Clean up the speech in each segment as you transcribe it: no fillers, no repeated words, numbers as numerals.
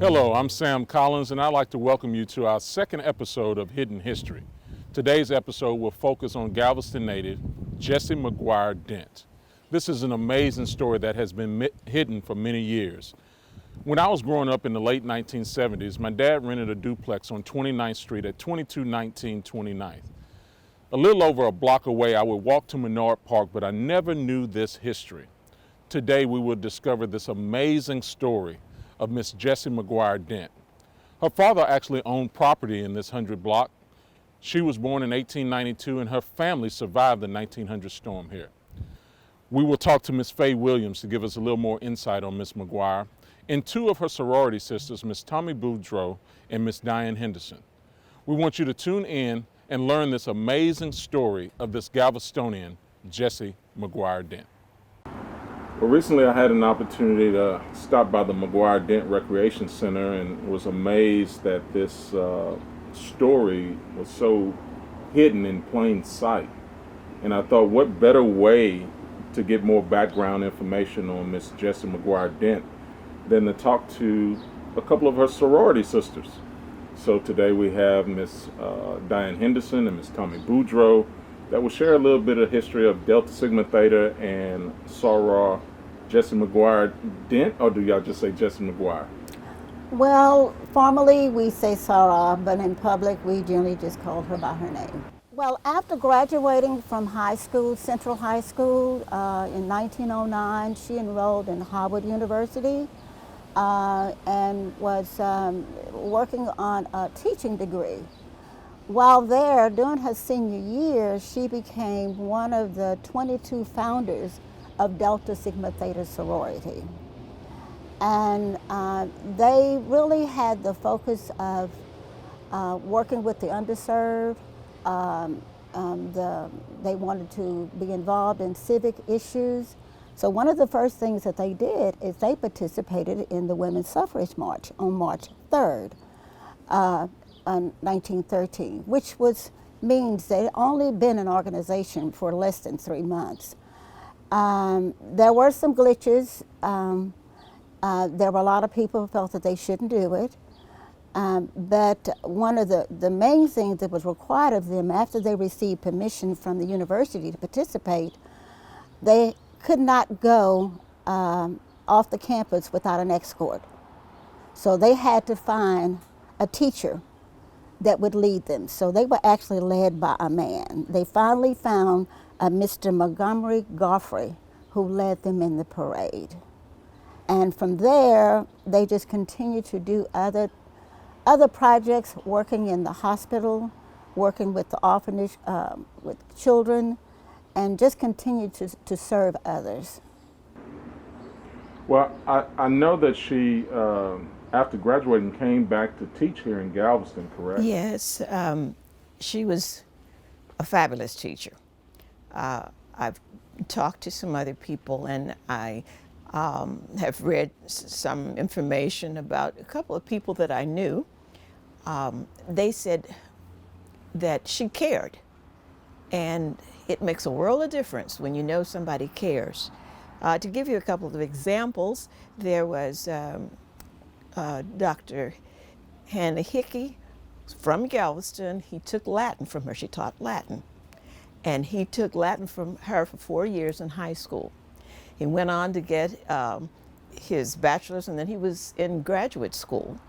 Hello, I'm Sam Collins, and I'd like to welcome you to our second episode of Hidden History. Today's episode will focus on Galveston native Jessie McGuire-Dent. This is an amazing story that has been hidden for many years. When I was growing up in the late 1970s, my dad rented a duplex on 29th Street at 2219 29th. A little over a block away, I would walk to McGuire-Dent Park, but I never knew this history. Today, we will discover this amazing story of Miss Jessie McGuire-Dent. Her father actually owned property in this 100 block. She was born in 1892 and her family survived the 1900 storm here. We will talk to Miss Faye Williams to give us a little more insight on Miss McGuire and two of her sorority sisters, Miss Tommy Boudreaux and Miss Diane Henderson. We want you to tune in and learn this amazing story of this Galvestonian, Jessie McGuire-Dent. Well, recently I had an opportunity to stop by the McGuire-Dent Recreation Center and was amazed that this story was so hidden in plain sight. And I thought, what better way to get more background information on Miss Jessie McGuire-Dent than to talk to a couple of her sorority sisters. So today we have Miss Diane Henderson and Miss Tommy Boudreaux that will share a little bit of history of Delta Sigma Theta and soror Jessie McGuire-Dent, or do y'all just say Jessie McGuire? Well, formally we say soror, but in public we generally just call her by her name. Well, after graduating from high school, Central High School, in 1909, she enrolled in Harvard University and was working on a teaching degree. While there, during her senior year, she became one of the 22 founders of Delta Sigma Theta sorority. And they really had the focus of working with the underserved. They wanted to be involved in civic issues. So one of the first things that they did is they participated in the Women's Suffrage March on March 3rd. 1913, which means they'd only been an organization for less than 3 months. There were some glitches. There were a lot of people who felt that they shouldn't do it. But one of the main things that was required of them after they received permission from the university to participate, they could not go off the campus without an escort. So they had to find a teacher that would lead them. So they were actually led by a man. They finally found a Mr. Montgomery Godfrey who led them in the parade. And from there, they just continued to do other projects, working in the hospital, working with the orphanage, with children, and just continued to serve others. Well, I know that she, after graduating, came back to teach here in Galveston, correct? Yes, she was a fabulous teacher. I've talked to some other people, and I have read some information about a couple of people that I knew. They said that she cared, and it makes a world of difference when you know somebody cares. To give you a couple of examples, there was Dr. Hannah Hickey from Galveston. He took Latin from her. She taught Latin. And he took Latin from her for 4 years in high school. He went on to get his bachelor's, and then he was in graduate school.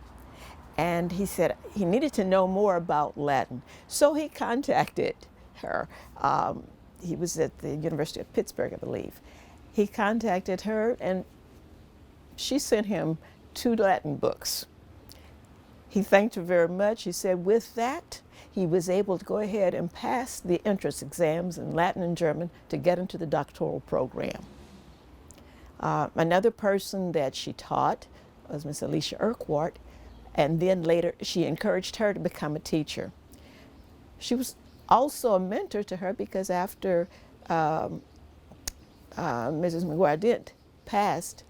And he said he needed to know more about Latin. So he contacted her. He was at the University of Pittsburgh, I believe. He contacted her, and she sent him 2 Latin books. He thanked her very much. He said with that, he was able to go ahead and pass the entrance exams in Latin and German to get into the doctoral program. Another person that she taught was Miss Alicia Urquhart, and then later she encouraged her to become a teacher. She was also a mentor to her because after Mrs. McGuire-Dent passed,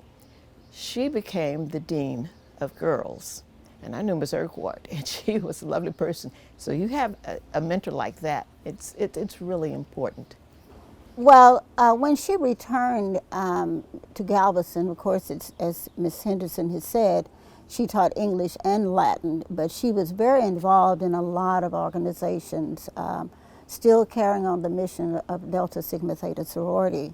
she became the dean of girls. And I knew Miss Urquhart, and she was a lovely person. So you have a mentor like that. It's really important. Well, when she returned to Galveston, of course, as Miss Henderson has said, She taught English and Latin, but she was very involved in a lot of organizations, still carrying on the mission of Delta Sigma Theta Sorority.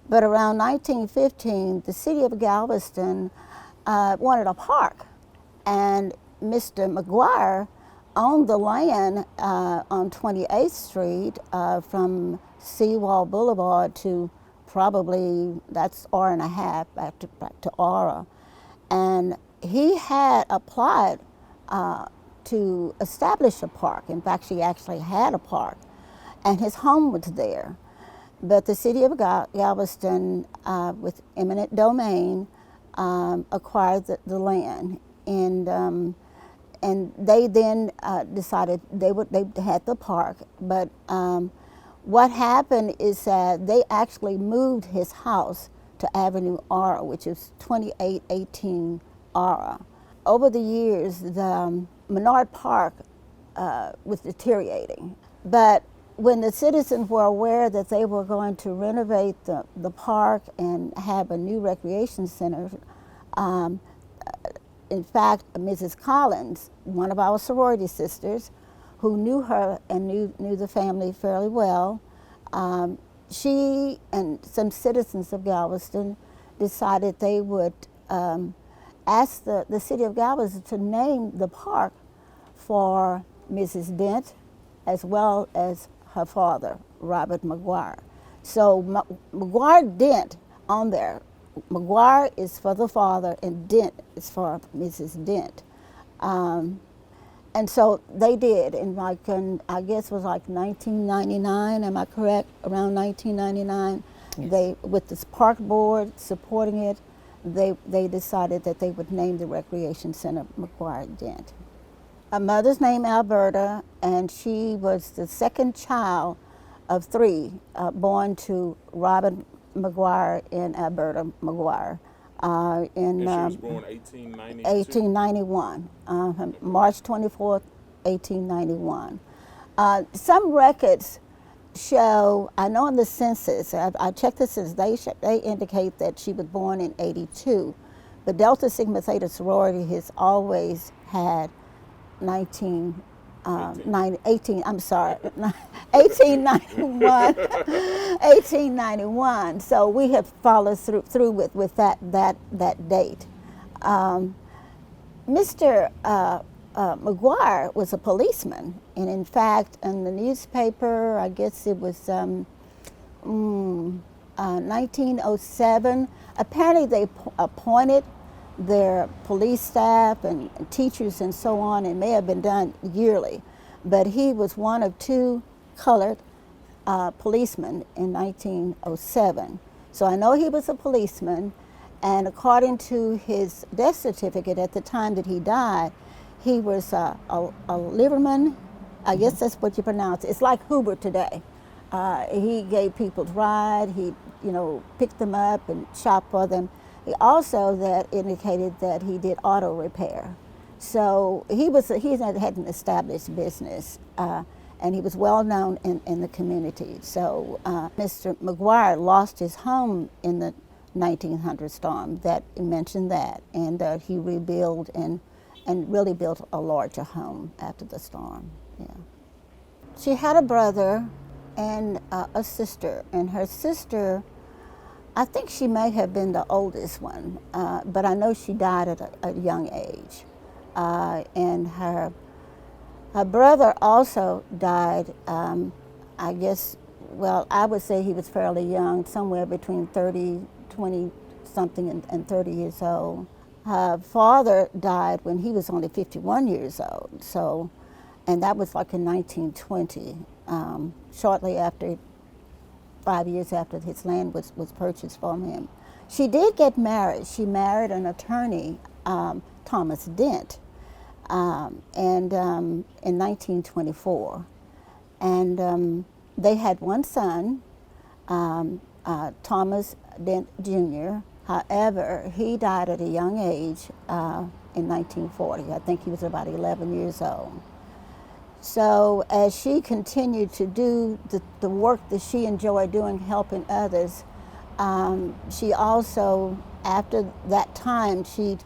But around 1915, the city of Galveston wanted a park, and Mr. McGuire owned the land on 28th Street from Seawall Boulevard to probably, that's hour and a half back to Aura. And he had applied to establish a park. In fact, she actually had a park, and his home was there. But the city of Galveston, with eminent domain, acquired the land, and they then decided they had the park. But what happened is that they actually moved his house to Avenue Aura, which is 2818 Aura. Over the years, the Menard Park was deteriorating, but when the citizens were aware that they were going to renovate the park and have a new recreation center, in fact, Mrs. Collins, one of our sorority sisters, who knew her and knew the family fairly well, she and some citizens of Galveston decided they would ask the city of Galveston to name the park for Mrs. Dent, as well as her father, Robert McGuire. So McGuire-Dent on there. McGuire is for the father and Dent is for Mrs. Dent. And so they did, and I guess it was like 1999, am I correct? Around 1999, yes. They, with this park board supporting it, they decided that they would name the recreation center McGuire-Dent. Her mother's name Alberta, and she was the second child of three born to Robert McGuire and Alberta McGuire. And she was born 1891, March 24th, 1891. Some records show, I know in the census, I checked the census, they indicate that she was born in 82, but Delta Sigma Theta Sorority has always had 1891. So we have followed through with that date. Mr. McGuire was a policeman, and in fact, in the newspaper, I guess it was 1907. Apparently, they appointed their police staff and teachers and so on. It may have been done yearly, but he was one of two colored policemen in 1907. So I know he was a policeman, and according to his death certificate at the time that he died, he was a liverman. I guess that's what you pronounce it. It's like Uber today. He gave people ride. He, picked them up and shopped for them. He also indicated that he did auto repair. So he had an established business, and he was well known in the community. So Mr. McGuire lost his home in the 1900 storm. That mentioned that, and he rebuilt and really built a larger home after the storm. Yeah. She had a brother and a sister, and her sister, I think she may have been the oldest one, but I know she died at a young age. And her brother also died, I guess, well, I would say he was fairly young, somewhere between 20-something and 30 years old. Her father died when he was only 51 years old, so, and that was like in 1920, shortly after 5 years after his land was purchased from him. She did get married. She married an attorney, Thomas Dent, in 1924. And they had one son, Thomas Dent Jr. However, he died at a young age in 1940. I think he was about 11 years old. So as she continued to do the work that she enjoyed doing, helping others, she also, after that time, she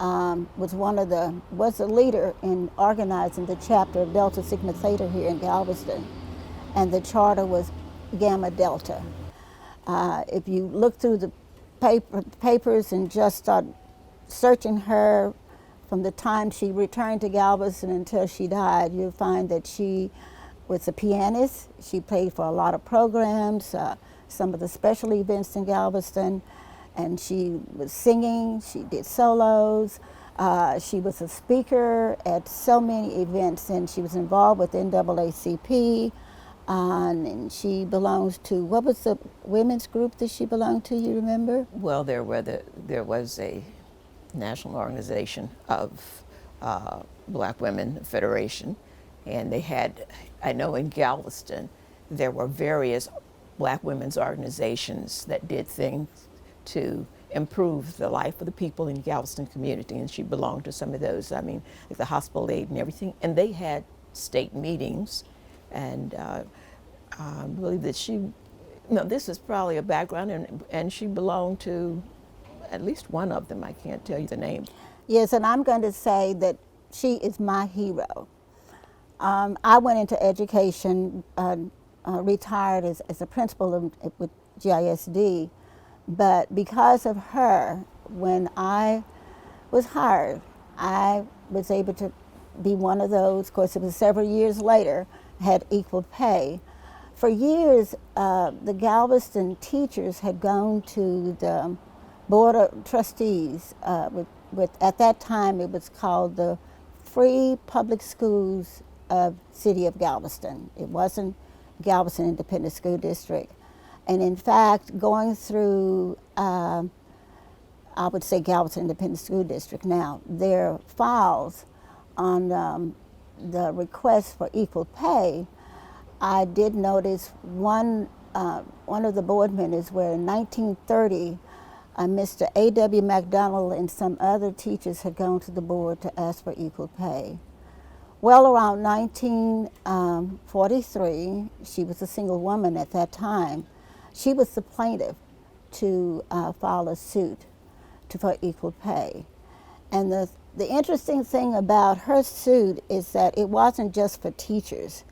was a leader in organizing the chapter of Delta Sigma Theta here in Galveston, and the charter was Gamma Delta. If you look through the papers and just start searching her from the time she returned to Galveston until she died, you'll find that she was a pianist. She played for a lot of programs, some of the special events in Galveston, and she was singing, she did solos, she was a speaker at so many events, and she was involved with NAACP, and she belongs to, what was the women's group that she belonged to, you remember? Well, there was a national organization of Black Women Federation, and they had, I know in Galveston, there were various Black women's organizations that did things to improve the life of the people in the Galveston community, and she belonged to some of those. I mean, like the hospital aid and everything, and they had state meetings, and I believe that this is probably a background, and she belonged to at least one of them. I can't tell you the name. Yes, and I'm going to say that she is my hero. I went into education, retired as a principal with GISD, but because of her, when I was hired, I was able to be one of those. Of course, it was several years later, had equal pay. For years, the Galveston teachers had gone to the Board of Trustees at that time it was called the Free Public Schools of City of Galveston. It wasn't Galveston Independent School District. And in fact, going through, I would say Galveston Independent School District now, their files on the request for equal pay, I did notice one of the board members where in 1930, Mr. A.W. McDonald and some other teachers had gone to the board to ask for equal pay. Well, around 1943, she was a single woman at that time. She was the plaintiff to file a suit for equal pay. And the interesting thing about her suit is that it wasn't just for teachers.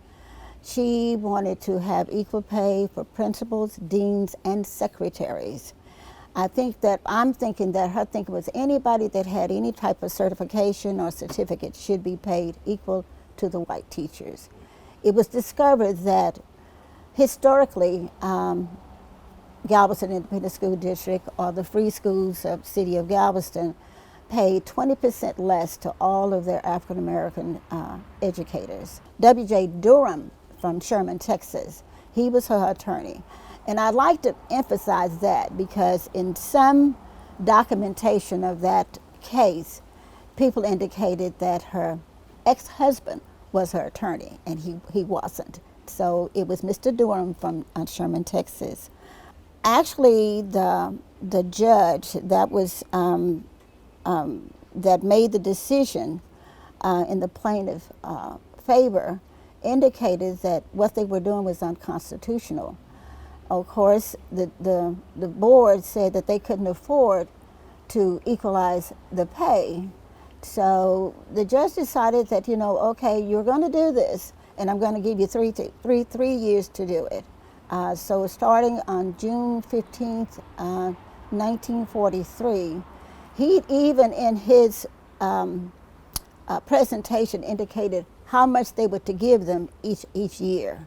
She wanted to have equal pay for principals, deans, and secretaries. I'm thinking that her thinking was anybody that had any type of certification or certificate should be paid equal to the white teachers. It was discovered that historically, Galveston Independent School District or the free schools of City of Galveston paid 20% less to all of their African American educators. W.J. Durham from Sherman, Texas, he was her attorney. And I'd like to emphasize that because in some documentation of that case, people indicated that her ex-husband was her attorney, and he wasn't. So it was Mr. Durham from Sherman, Texas. Actually, the judge that was that made the decision in the plaintiff's favor indicated that what they were doing was unconstitutional. Of course, the board said that they couldn't afford to equalize the pay. So the judge decided that, okay, you're going to do this, and I'm going to give you three years to do it. So starting on June 15th, 1943, he even in his presentation indicated how much they were to give them each year,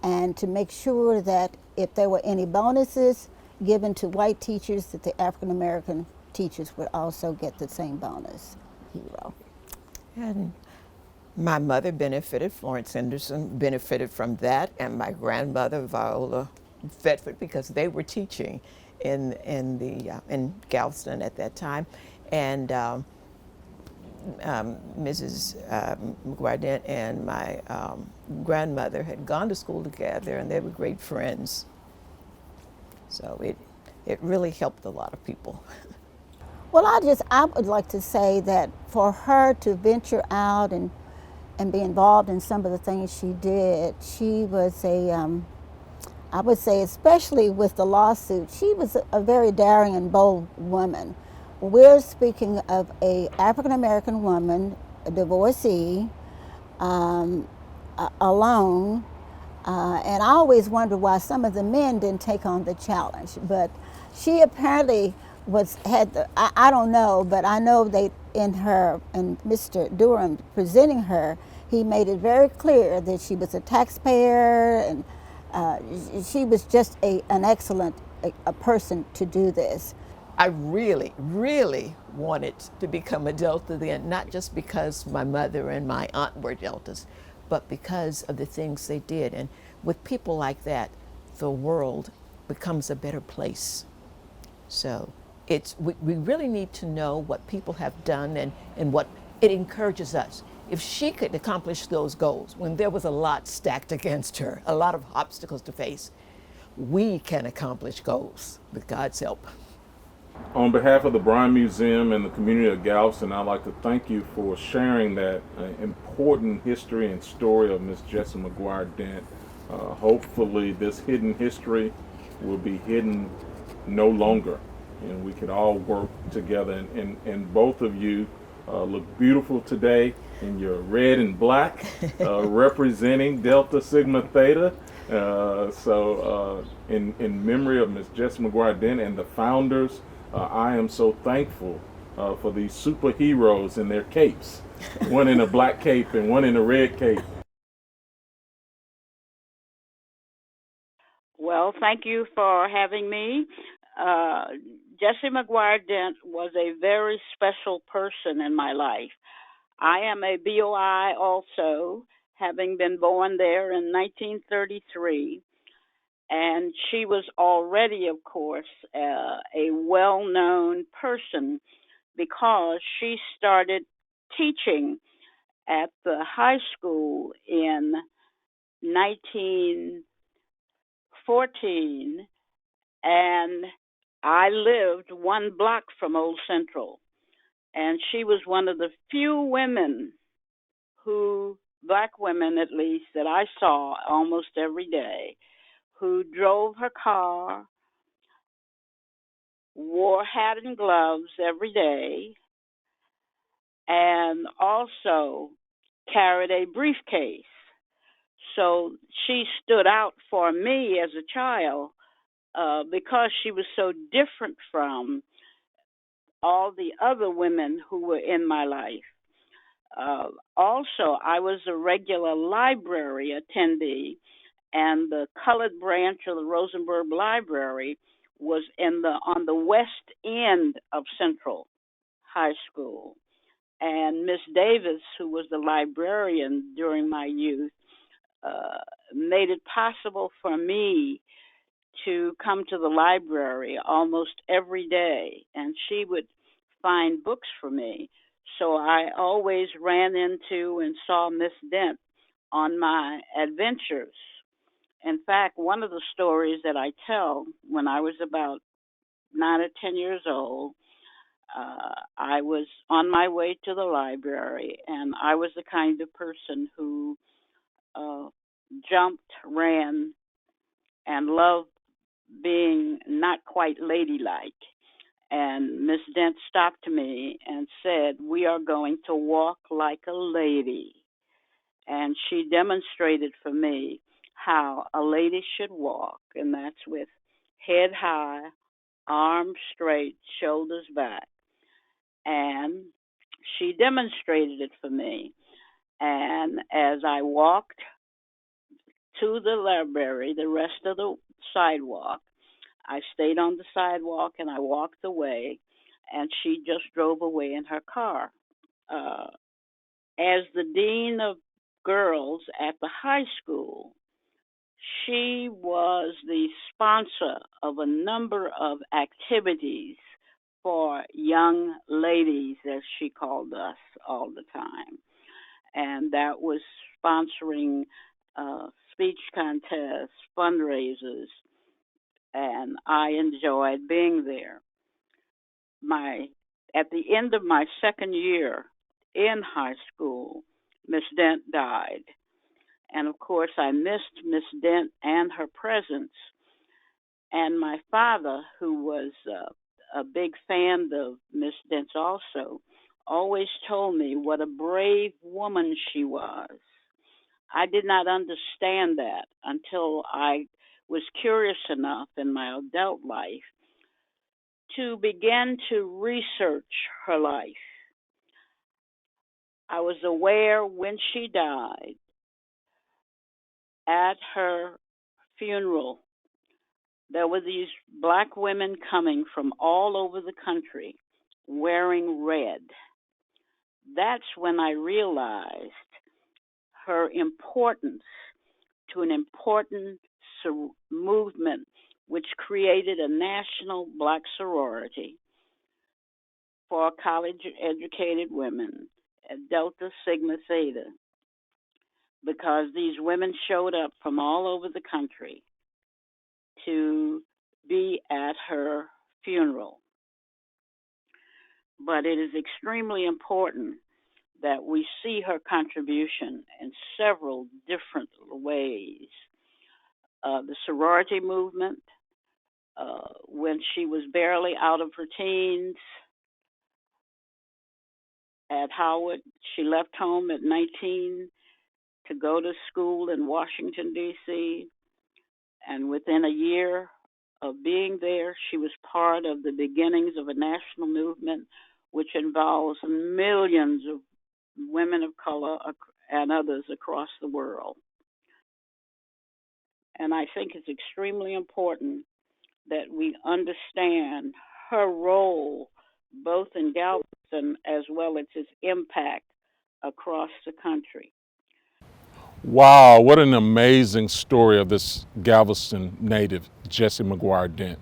and to make sure that if there were any bonuses given to white teachers, that the African American teachers would also get the same bonus. Hero. And my mother benefited, Florence Henderson benefited from that, and my grandmother, Viola Thetford, because they were teaching in Galveston at that time. And Mrs. McGuire-Dent and my grandmother had gone to school together, and they were great friends. So it really helped a lot of people. Well, I would like to say that for her to venture out and be involved in some of the things she did, she was I would say, especially with the lawsuit, she was a very daring and bold woman. we're speaking of a African American woman, a divorcee, um, alone. And I always wondered why some of the men didn't take on the challenge. But she apparently I don't know, but I know they in her and Mr. Durham presenting her, he made it very clear that she was a taxpayer and uh, she was just an excellent a person to do this. I really, really wanted to become a Delta then, not just because my mother and my aunt were Deltas, but because of the things they did. And with people like that, the world becomes a better place. So we really need to know what people have done and what it encourages us. If she could accomplish those goals when there was a lot stacked against her, a lot of obstacles to face, we can accomplish goals with God's help. On behalf of the Bryan Museum and the community of Galveston, I'd like to thank you for sharing that important history and story of Miss Jessie McGuire-Dent. Hopefully this hidden history will be hidden no longer, and we could all work together. And both of you look beautiful today in your red and black, representing Delta Sigma Theta. In memory of Miss Jessie McGuire-Dent and the founders, I am so thankful for these superheroes in their capes, one in a black cape and one in a red cape. Well, thank you for having me. Jessie McGuire-Dent was a very special person in my life. I am a BOI also, having been born there in 1933. And she was already, of course, a well-known person because she started teaching at the high school in 1914, and I lived one block from Old Central. And she was one of the few women black women at least, that I saw almost every day, who drove her car, wore hat and gloves every day, and also carried a briefcase. So she stood out for me as a child because she was so different from all the other women who were in my life. Also, I was a regular library attendee, and the colored branch of the Rosenberg Library was on the west end of Central High School. And Miss Davis, who was the librarian during my youth, made it possible for me to come to the library almost every day, and she would find books for me. So I always ran into and saw Miss Dent on my adventures. In fact, one of the stories that I tell, when I was about 9 or 10 years old, I was on my way to the library, and I was the kind of person who uh, jumped, ran, and loved being not quite ladylike. And Miss Dent stopped me and said, "We are going to walk like a lady." And she demonstrated for me how a lady should walk, and that's with head high, arms straight, shoulders back. And she demonstrated it for me. And as I walked to the library, the rest of the sidewalk, I stayed on the sidewalk and I walked away, and she just drove away in her car. Uh, as the dean of girls at the high school, she was the sponsor of a number of activities for young ladies, as she called us all the time. And that was sponsoring speech contests, fundraisers, and I enjoyed being there. My At the end of my second year in high school, Miss Dent died. And of course, I missed Miss Dent and her presence. And my father, who was a big fan of Miss Dent also, always told me what a brave woman she was. I did not understand that until I was curious enough in my adult life to begin to research her life. I was aware when she died at her funeral, there were these black women coming from all over the country wearing red. That's when I realized her importance to an important movement which created a national black sorority for college educated women at Delta Sigma Theta, because these women showed up from all over the country to be at her funeral. But it is extremely important that we see her contribution in several different ways. The sorority movement, when she was barely out of her teens at Howard, she left home at 19 to go to school in Washington, D.C., and within a year of being there, she was part of the beginnings of a national movement which involves millions of women of color and others across the world. And I think it's extremely important that we understand her role both in Galveston as well as its impact across the country. Wow, what an amazing story of this Galveston native, Jessie McGuire-Dent.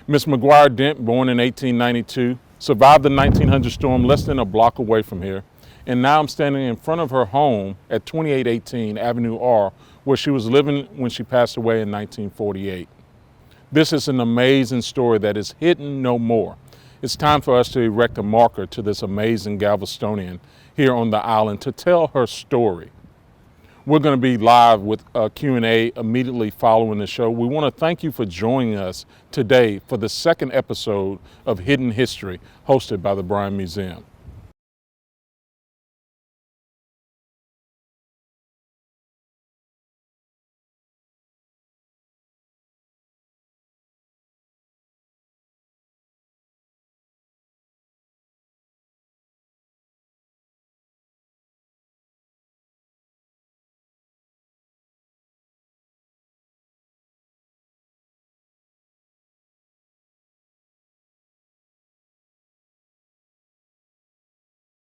Miss McGuire-Dent, born in 1892, survived the 1900 storm less than a block away from here, and now I'm standing in front of her home at 2818 Avenue R, where she was living when she passed away in 1948. This is an amazing story that is hidden no more. It's time for us to erect a marker to this amazing Galvestonian here on the island to tell her story. We're going to be live with a Q&A immediately following the show. We want to thank you for joining us today for the second episode of Hidden History, hosted by the Bryan Museum.